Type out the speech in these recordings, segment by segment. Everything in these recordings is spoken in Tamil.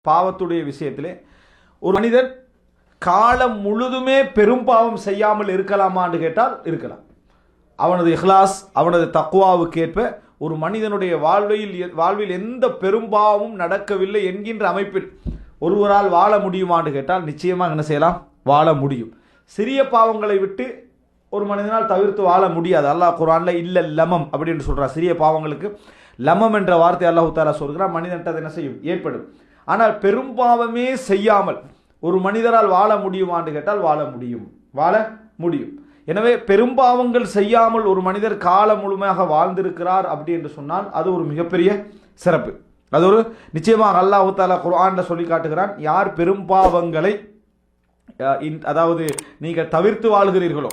பாவத்துடைய விஷயத்திலே ஒரு மனிதன் காலம் முழுதுமே பெரும் பாவம் செய்யாமல் இருக்கலாமான்னு கேட்டால் இருக்கலாம். அவனது இஹ்லாஸ், அவனது தக்வாவுக்கேற்ப ஒரு மனிதனுடைய வாழ்வில் எந்த பெரும்பாவமும் நடக்கவில்லை என்கின்ற அமைப்பில் ஒருவரால் வாழ முடியுமான்னு கேட்டால் நிச்சயமாக என்ன செய்யலாம், வாழ முடியும். சிறிய பாவங்களை விட்டு ஒரு மனிதனால் தவிர்த்து வாழ முடியாது. அல்லாஹ் குர்ஆன்ல இல்ல லமம் அப்படின்னு சொல்றார். சிறிய பாவங்களுக்கு லமம் என்ற வார்த்தை அல்லாஹ் தஆலா சொல்கிறார். மனிதன்ட்ட அது என்ன செய்யும், ஏற்படும். ஆனால் பெரும்பாவமே செய்யாமல் ஒரு மனிதரால் வாழ முடியுமான்னு கேட்டால் வாழ முடியும். எனவே பெரும்பாவங்கள் செய்யாமல் ஒரு மனிதர் காலம் முழுமையாக வாழ்ந்திருக்கிறார் அப்படி என்று சொன்னால் அது ஒரு மிகப்பெரிய சிறப்பு. அது ஒரு நிச்சயமாக அல்லாஹ் தஆலா குர்ஆன்ல சொல்லி காட்டுகிறான், யார் பெரும்பாவங்களை அதாவது நீங்கள் தவிர்த்து வாழ்கிறீர்களோ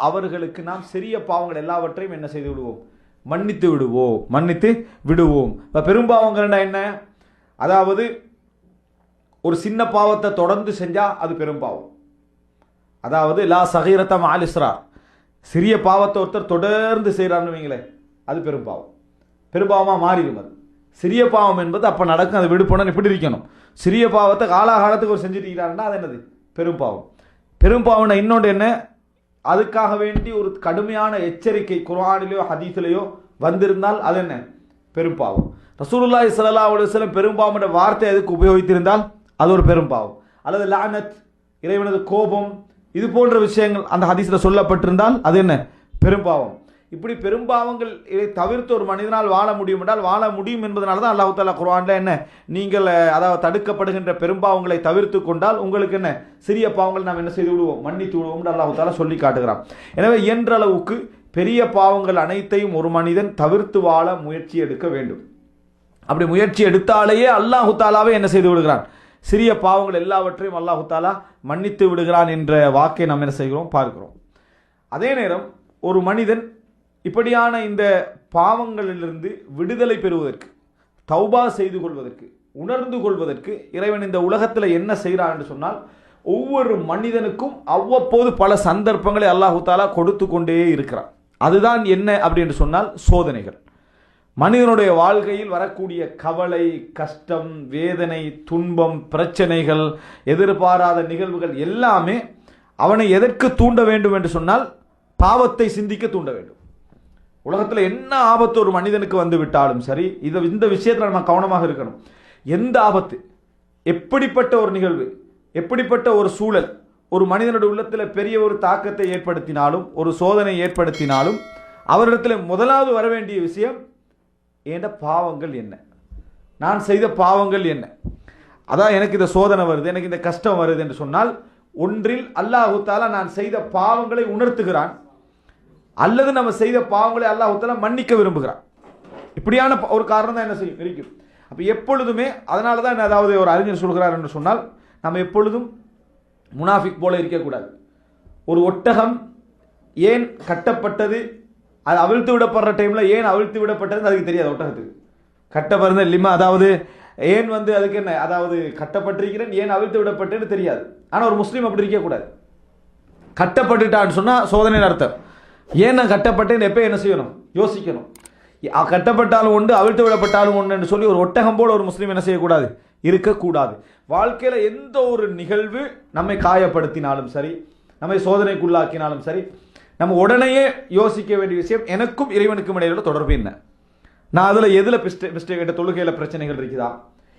அவர்களுக்கு நாம் சிறிய பாவங்கள் எல்லாவற்றையும் என்ன செய்து விடுவோம், மன்னித்து விடுவோம். பெரும்பாவங்கள் என்ன? அதாவது ஒரு சின்ன பாவத்தை தொடர்ந்து செஞ்சா அது பெரும்பாவம். அதாவது லா சகீரத மஅல் இஸ்ரார், சிறிய பாவத்தை ஒருத்தர் தொடர்ந்து செய்யறான்னு வைங்களேன், அது பெரும்பாவமா மாறிடும். அது சிறிய பாவம் என்பது அப்ப நடக்கும், அது விடுபட இப்படி இருக்கணும். சிறிய பாவத்தை காலாகாலத்துக்கு ஒரு செஞ்சுட்டு இருக்கிறாருன்னா அது என்னது, பெரும்பாவம். இன்னொன்று என்ன, அதுக்காக வேண்டி ஒரு கடுமையான எச்சரிக்கை குர்ஆனிலேயோ ஹதீஸிலேயோ வந்திருந்தால் அது என்ன, பெரும்பாவம். ரசூலுல்லாஹி ஸல்லல்லாஹு அலைஹி வஸல்லம் பெரும்பாவம் என்ற வார்த்தை அதுக்கு உபயோகித்திருந்தால் அது ஒரு பெரும்பாவம். அல்லது லானத், இறைவனது கோபம், இது போன்ற விஷயங்கள் அந்த ஹதீஸில் சொல்லப்பட்டிருந்தால் அது என்ன, பெரும்பாவம். இப்படி பெரும்பாவங்கள் இதை தவிர்த்து ஒரு மனிதனால் வாழ முடியும் என்றால் வாழ முடியும் என்பதனால தான் அல்லாஹ் தஆலா குர்ஆன்ல என்ன, நீங்கள் அதாவது தடுக்கப்படுகின்ற பெரும்பாவங்களை தவிர்த்து கொண்டால் உங்களுக்கு என்ன, சிறிய பாவங்கள் நாம் என்ன செய்து விடுவோம், மன்னித்து விடுவோம் என்று அல்லாஹ் தஆலா சொல்லி காட்டுகிறான். எனவே இயன்ற அளவுக்கு பெரிய பாவங்கள் அனைத்தையும் ஒரு மனிதன் தவிர்த்து வாழ முயற்சி எடுக்க வேண்டும். அப்படி முயற்சி எடுத்தாலேயே அல்லாஹ் தஆலாவே என்ன செய்து விடுகிறான், சிறிய பாவங்கள் எல்லாவற்றையும் அல்லாஹ் தஆலா மன்னித்து விடுகிறான் என்ற வாக்கை நாம் என்ன செய்கிறோம், பார்க்கிறோம். அதே நேரம் ஒரு மனிதன் இப்படியான இந்த பாவங்களிலிருந்து விடுதலை பெறுவதற்கு, தௌபா செய்து கொள்வதற்கு, உணர்ந்து கொள்வதற்கு இறைவன் இந்த உலகத்தில் என்ன செய்கிறான் என்று சொன்னால், ஒவ்வொரு மனிதனுக்கும் அவ்வப்போது பல சந்தர்ப்பங்களை அல்லாஹ் தஆலா கொடுத்து கொண்டே இருக்கிறான். அதுதான் என்ன அப்படி என்று சொன்னால் சோதனைகள். மனிதனுடைய வாழ்க்கையில் வரக்கூடிய கவலை, கஷ்டம், வேதனை, துன்பம், பிரச்சனைகள், எதிர்பாராத நிகழ்வுகள் எல்லாமே அவனை எதற்கு தூண்ட வேண்டும் என்று சொன்னால் பாவத்தை சிந்திக்க தூண்ட வேண்டும். உலகத்தில் என்ன ஆபத்து ஒரு மனிதனுக்கு வந்து விட்டாலும் சரி, இந்த விஷயத்தில் நம்ம கவனமாக இருக்கணும். எந்த ஆபத்து, எப்படிப்பட்ட ஒரு நிகழ்வு, எப்படிப்பட்ட ஒரு சூழல் ஒரு மனிதனுடைய உள்ளத்தில் பெரிய ஒரு தாக்கத்தை ஏற்படுத்தினாலும், ஒரு சோதனை ஏற்படுத்தினாலும், அவரிடத்தில் முதலாவது வர வேண்டிய விஷயம், என்ற பாவங்கள் என்ன, நான் செய்த பாவங்கள் என்ன. அதான் எனக்கு இந்த சோதனை வருது, எனக்கு இந்த கஷ்டம் வருது என்று சொன்னால், ஒன்றில் அல்லாஹ் தஆலா நான் செய்த பாவங்களை உணர்த்துகிறான், அல்லது நம்ம செய்த பாவங்களை அல்லாஹ் தஆலா மன்னிக்க விரும்புகிறான். இப்படியான ஒரு காரணம் தான் என்ன செய்யும் இருக்கும். அப்போ எப்பொழுதுமே அதனால தான் அதாவது ஒரு அறிஞர் சொல்கிறார் என்று சொன்னால், நம்ம எப்பொழுதும் முனாஃபிக் போல இருக்கக்கூடாது. ஒரு ஒட்டகம் ஏன் கட்டப்பட்டது, அது அவிழ்த்து விடப்படுற டைம்ல ஏன் அவிழ்த்து விடப்பட்டது அதுக்கு தெரியாது. ஒட்டகத்துக்கு கட்டப்படுறது இல்லைமா, அதாவது ஏன் அதுக்கு என்ன, அதாவது கட்டப்பட்டிருக்கிறேன் ஏன் அவிழ்த்து விடப்பட்டேன்னு தெரியாது. ஆனால் ஒரு முஸ்லீம் அப்படி இருக்கக்கூடாது. கட்டப்பட்டுட்டான்னு சொன்னால் சோதனைன்னு அர்த்தம். ஏன் நான் கட்டப்பட்டேன்னு எப்போ என்ன செய்யணும், யோசிக்கணும். கட்டப்பட்டாலும் உண்டு, அவிழ்த்து விடப்பட்டாலும் உண்டு என்று சொல்லி ஒரு ஒட்டகம் போல ஒரு முஸ்லீம் என்ன செய்யக்கூடாது, இருக்கக்கூடாது. வாழ்க்கையில் எந்த ஒரு நிகழ்வு நம்மை காயப்படுத்தினாலும் சரி, நம்மை சோதனைக்குள்ளாக்கினாலும் சரி, நம்ம உடனேயே யோசிக்க வேண்டிய விஷயம், எனக்கும் இறைவனுக்கும் இடையில தொடர்பு என்ன, நான் அதில் எதில் மிஸ்டேக், என்ற தொழுகையில் பிரச்சனைகள் இருக்குதா,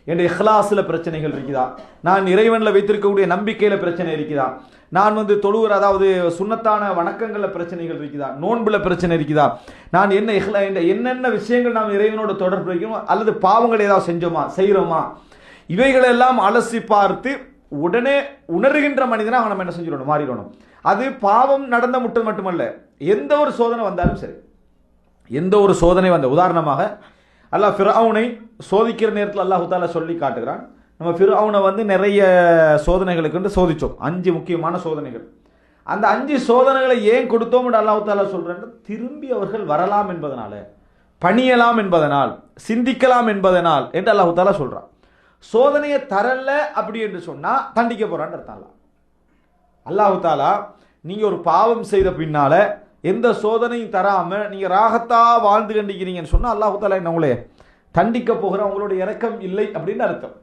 என் இஹ்லாஸில் பிரச்சனைகள் இருக்குதா, நான் இறைவனில் வைத்திருக்கக்கூடிய நம்பிக்கையில் பிரச்சனை இருக்குதா, நான் தொழுகிற அதாவது சுன்னத்தான வணக்கங்களில் பிரச்சனைகள் இருக்குதா, நோன்பில் பிரச்சனை இருக்குதா, நான் என்னென்ன விஷயங்கள் நாம் இறைவனோட தொடர்பு வைக்கணும், அல்லது பாவங்கள் ஏதாவது செஞ்சோமா செய்கிறோமா, இவைகளெல்லாம் அலசி பார்த்து உடனே உணர்கின்ற மனிதனை நம்ம என்ன செஞ்சிடணும், மாறிடணும். அது பாவம் நடந்த மட்டுமல்ல, எந்த ஒரு சோதனை வந்தாலும் சரி, எந்த ஒரு சோதனை வந்த, உதாரணமாக அல்லாஹ் ஃபிர்அவுனை சோதிக்கிற நேரத்தில் அல்லாஹ் தஆலா சொல்லி காட்டுகிறான். நம்ம ஃபிர்அவுனை நிறைய சோதனைகளுக்கு சோதித்தோம், 5 முக்கியமான சோதனைகள். அந்த 5 சோதனைகளை ஏன் கொடுத்தோம் என்று அல்லாஹ் தஆலா சொல்றான், திரும்பி அவர்கள் வரலாம் என்பதனால, பணியலாம் என்பதனால், சிந்திக்கலாம் என்பதனால் என்று அல்லாஹ் தஆலா சொல்றான். சோதனையை தரல அப்படி என்று சொன்னா தண்டிக்க போறான்னு அர்த்தம். அல்லாஹ் தஆலா நீங்க ஒரு பாவம் செய்த பின்னால எந்த சோதனையும் தராம நீங்க ராகத்தா வாழ்ந்து கண்டிக்கிறீங்கன்னு சொன்னா அல்லாஹ் தஆலா என்ன உங்களே தண்டிக்க போகிற அவங்களோட இரக்கம் இல்லை அப்படின்னு அர்த்தம்.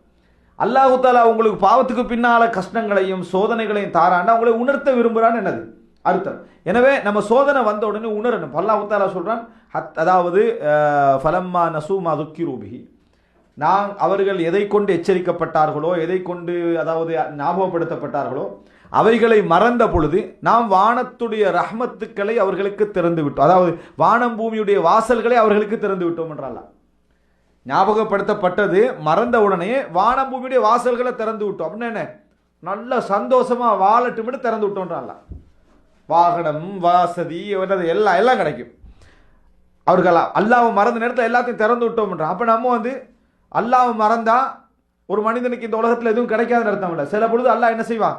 அல்லாஹு தாலா உங்களுக்கு பாவத்துக்கு பின்னால கஷ்டங்களையும் சோதனைகளையும் தாராண்டா அவங்களை உணர்த்த விரும்புகிறான்னு என்னது அர்த்தம். எனவே நம்ம சோதனை வந்த உடனே உணரணும். அல்லாஹு தாலா சொல்றான், அதாவது ஃபலம்மா நசூமா துக்கிரூபிஹி, அவர்கள் எதை கொண்டு எச்சரிக்கப்பட்டார்களோ, எதை கொண்டு அதாவது ஞாபகப்படுத்தப்பட்டார்களோ அவைகளை மறந்த பொழுது நாம் வானத்துடைய ரஹ்மத்துக்களை அவர்களுக்கு திறந்து விட்டோம். அதாவது வானம் பூமியுடைய வாசல்களை அவர்களுக்கு திறந்து விட்டோம் என்றால், ஞாபகப்படுத்தப்பட்டது மறந்த உடனே வானம் பூமியுடைய வாசல்களை திறந்து விட்டோம் அப்படின்னு என்ன, நல்ல சந்தோஷமா வாழட்டும்னு திறந்து விட்டோம்ன்றால, வாகனம் வாசதி எல்லாம் எல்லாம் கிடைக்கும் அவர்கள். அல்லாஹ் மறந்த நேரத்தில் எல்லாத்தையும் திறந்து விட்டோம்ன்றான். அப்ப நம்ம அல்லாஹ் மறந்தா ஒரு மனிதனுக்கு இந்த உலகத்தில் எதுவும் கிடைக்காதுன்னு அர்த்தம் இல்லை. சில பொழுது அல்லாஹ் என்ன செய்வான்,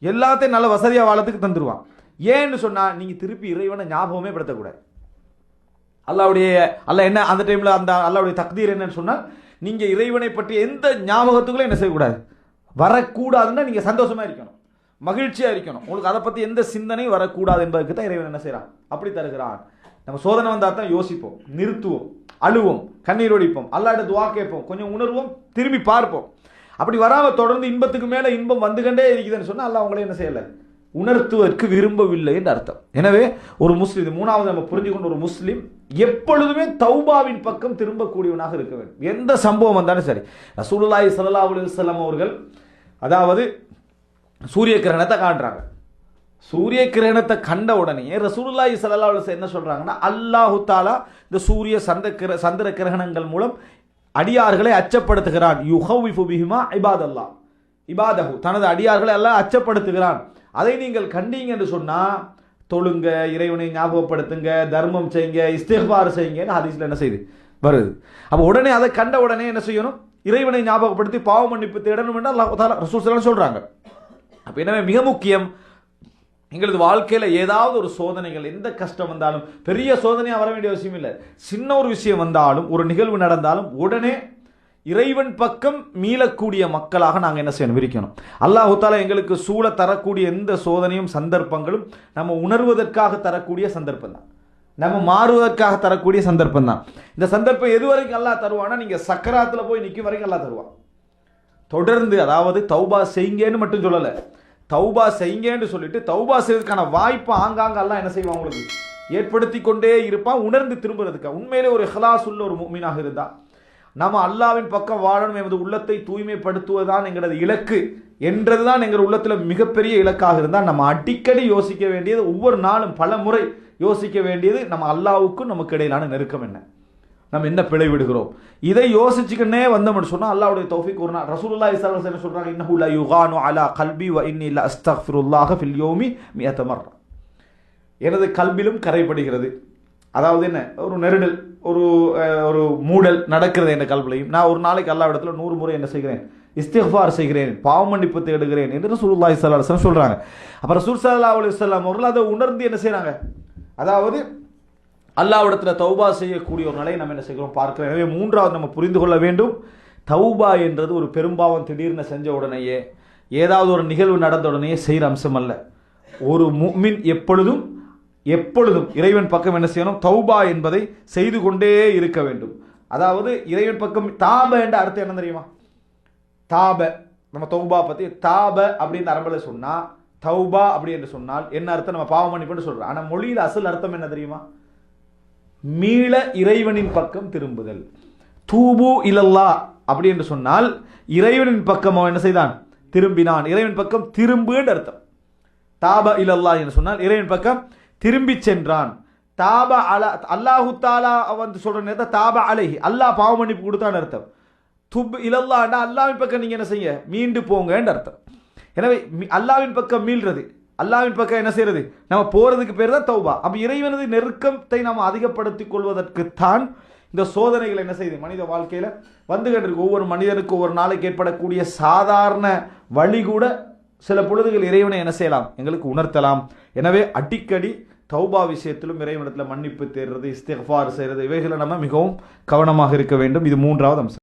எல்லாத்தையும் நல்ல வசதியா வாழத்துக்கு தந்துருவான். ஏன்னு சொன்னா நீங்க திருப்பி இறைவனை ஞாபகமே படுத்தக்கூடாது. அல்லாஹ் என்ன அந்த டைம்ல அந்த அல்லாஹ்வுடைய தக்தீர் என்னன்னு சொன்னா, நீங்க இறைவனை பற்றி எந்த ஞாபகத்துக்குள்ள என்ன செய்யக்கூடாது, வரக்கூடாதுன்னா நீங்க சந்தோஷமா இருக்கணும், மகிழ்ச்சியா இருக்கணும். உங்களுக்கு அதை பத்தி எந்த சிந்தனையும் வரக்கூடாது என்பதற்கு தான் இறைவன் என்ன செய்யறான், அப்படி தருகிறான். நம்ம சோதனை வந்தா தான் யோசிப்போம், நிறுத்துவோம், அழுவோம், கண்ணீர் ஒடிப்போம், அல்லாஹ்ட்ட துஆ கேட்போம், கொஞ்சம் உணர்வோம், திரும்பி பார்ப்போம். அப்படி வராம தொடர்ந்து இன்பத்துக்கு மேல இன்பம் வந்துகண்டே இருக்குதுன்னு சொன்னா அல்லாஹ் உங்களை என்ன செய்யல, உணர்த்துவதற்கு விரும்பவில்லை என்று அர்த்தம். எனவே ஒரு முஸ்லிம், மூணாவது நம்ம புரிஞ்சுக்கொண்ட ஒரு முஸ்லிம் எப்பொழுதுமே தௌபாவின் பக்கம் திரும்பக்கூடியவனாக இருக்க வேண்டும். எந்த சம்பவம் வந்தாலும் சரி. ரசூலுல்லாஹி ஸல்லல்லாஹு அலைஹி வஸல்லம் அவர்கள் அதாவது சூரிய கிரகணத்தை காண்றாங்க. சூரிய கிரகணத்தை கண்ட உடனே ரசூலுல்லாஹி ஸல்லல்லாஹு அலைஹி வஸல்லம் என்ன சொல்றாங்கன்னா, அல்லாஹு தஆலா இந்த சூரிய சந்திர கிரகணங்கள் மூலம் அடியார்களை அச்சப்படுத்துகிறான். யுஹவ்விஃபு பிஹிமா இபாதல்லாஹ், இபாதஹு, தனது அடியார்களை எல்லாம் அச்சப்படுத்துகிறான். அதை நீங்கள் கண்டீங்க என்று சொன்னா தொழுங்க, இறைவனை ஞாபகப்படுத்துங்க, தர்மம் செய்யுங்க, இஸ்திக்பார் செய்யுங்க ஹதீஸ்ல என்ன செய்யுது வருது. அப்ப உடனே அதை கண்ட உடனே என்ன செய்யணும், இறைவனை ஞாபகப்படுத்தி பாவ மன்னிப்பு தேடணும் என்று அல்லாஹ் தஆலா ரசூல் ஸல்லல்லாஹு அலைஹி வஸல்லம் சொல்றாங்க. அப்ப எனவே மிக முக்கியம், எங்களது வாழ்க்கையில ஏதாவது ஒரு சோதனைகள், எந்த கஷ்டம் வந்தாலும், பெரிய சோதனையா வர வேண்டிய அவசியம் இல்லை, சின்ன ஒரு விஷயம் வந்தாலும், ஒரு நிகழ்வு நடந்தாலும் உடனே இறைவன் பக்கம் மீளக்கூடிய மக்களாக நாங்கள் என்ன செய்யணும், இருக்கணும். அல்லாஹ் தஆலா எங்களுக்கு சூழ தரக்கூடிய எந்த சோதனையும் சந்தர்ப்பங்களும் நம்ம உணர்வதற்காக தரக்கூடிய சந்தர்ப்பம் தான், நம்ம மாறுவதற்காக தரக்கூடிய சந்தர்ப்பம் தான். இந்த சந்தர்ப்பம் எது வரைக்கும் அல்லாஹ் தருவானா, நீங்க சக்கராத்துல போய் நிற்கும் வரைக்கும் அல்லாஹ் தருவான். தொடர்ந்து அதாவது தௌபா செய்யுங்கன்னு மட்டும் சொல்லல, தௌபா செய்யுங்கன்னு சொல்லிட்டு தௌபா செய்வதற்கான வாய்ப்பு ஆங்காங்க அல்லாஹ் என்ன செய்வான், உங்களுக்கு ஏற்படுத்தி கொண்டே இருப்பான், உணர்ந்து திரும்புறதுக்கு. உண்மையிலே ஒரு இஹ்லாஸ் உள்ள ஒரு முஃமினாக இருந்தா, நம்ம அல்லாவின் பக்கம் வாழணும், எமது உள்ளத்தை தூய்மைப்படுத்துவதுதான் எங்களது இலக்கு என்றதுதான் எங்கள் உள்ளத்தில் மிகப்பெரிய இலக்காக இருந்தால், நம்ம அடிக்கடி யோசிக்க வேண்டியது, ஒவ்வொரு நாளும் பல முறை யோசிக்க வேண்டியது, நம்ம அல்லாவுக்கும் நமக்கு இடையிலான நெருக்கம் என்ன, நம்ம என்ன பிழை விடுகிறோம். இதை யோசிச்சுக்கிட்டே வந்தோம்னு சொன்னா அல்லாஹ்வுடைய தௌஃபீக் ஒரு நாள் ரசூலுல்லாஹி ஸல்லல்லாஹு அலைஹி வஸல்லம் சொல்றாங்க, இன்னஹு லா யுகானு அலா கல்பி வ இன்னி லா அஸ்தக்ஃபிருல்லாஹ ஃபில் யௌமி 100 மர்ரா. எனது கல்பிலும் கரைப்படுகிறது, அதாவது என்ன, ஒரு நெருடல், ஒரு மூடல் நடக்கிறது என்ற கல்விலையும், நான் ஒரு நாளைக்கு அல்லாஹ்விடத்துல 100 முறை என்ன செய்கிறேன், இஸ்திக்ஃபார் செய்கிறேன், பாவ மன்னிப்பு தேடுகிறேன் என்று ரசூலுல்லாஹி ஸல்லல்லாஹு அலைஹி வஸல்லம் சொல்றாங்க. அப்ப ரசூல் ஸல்லல்லாஹு அலைஹி வஸல்லம் அவர்கள் அதை உணர்ந்து என்ன செய்றாங்க, அதாவது அல்லாஹ்விடத்துல தௌபா செய்யக்கூடிய ஒரு நிலையை நம்ம என்ன செய்கிறோம் பார்க்கிறோம். எனவே மூன்றாவது நம்ம புரிந்து கொள்ள வேண்டும், தௌபா என்றது ஒரு பெரும்பாவம் திடீர்னு செஞ்ச உடனேயே, ஏதாவது ஒரு நிகழ்வு நடந்த உடனேயே செய்கிற அம்சம் அல்ல. ஒரு முஃமின் எப்பொழுதும் இறைவன் பக்கம் என்ன செய்யணும், தௌபா என்பதை செய்து கொண்டே இருக்க வேண்டும். அதாவது இறைவன் பக்கம் தாப என்ற அர்த்தம் என்ன தெரியுமா, தாப, நம்ம தௌபா பத்தி தாப அப்படின்னு அரபுல சொன்னா, தௌபா அப்படி என்று சொன்னால் என்ன அர்த்தம், நம்ம பாவ மன்னிப்புன்னு சொல்றோம். ஆனா மொழியில் அசல் அர்த்தம் என்ன தெரியுமா, மீள இறைவனின் பக்கம் திரும்புதல். தூபு இலல்லாஹ் அப்படி என்று சொன்னால் இறைவனின் பக்கம் அவன் என்ன செய்தான், திரும்பினான், இறைவன் பக்கம் திரும்புன்னு அர்த்தம். தாப இலல்லாஹ் என்று சொன்னால் இறைவன் பக்கம் திரும்பி சென்றான். தாப அலா, அல்லாஹு தஆலா வந்து சொல்ற நேரத்தை தாப அலைஹி, அல்லாஹ் பாவ மன்னிப்பு கொடுத்தான்னு அர்த்தம். துப் இலல்லாஹ்னா அல்லாஹ்வின் பக்கம் நீங்க என்ன செய்ய, மீண்டு போங்கன்னு அர்த்தம். எனவே அல்லாஹ்வின் பக்கம் மீள்றது, அல்லாஹ்வின் பக்கம் என்ன செய்யறது, நம்ம போறதுக்கு பேர் தான் தௌபா. அப்ப இறைவனது நெருக்கத்தை நாம் அதிகப்படுத்திக் கொள்வதற்குத்தான் இந்த சோதனைகள் என்ன செய்யுது மனித வாழ்க்கையில வந்து கொண்டிருக்கு. ஒவ்வொரு மனிதனுக்கு ஒவ்வொரு நாளைக்கு ஏற்படக்கூடிய சாதாரண வழி கூட சில பொழுதுகள் இறைவனை என்ன செய்யலாம், எங்களுக்கு உணர்த்தலாம். எனவே அடிக்கடி தௌபா விஷயத்திலும் இறைவனிடத்தில் மன்னிப்பு தேடுறது, இஸ்திக்ஃபார் செய்யறது, இவைகளை நம்ம மிகவும் கவனமாக இருக்க வேண்டும். இது மூன்றாவது அம்சம்.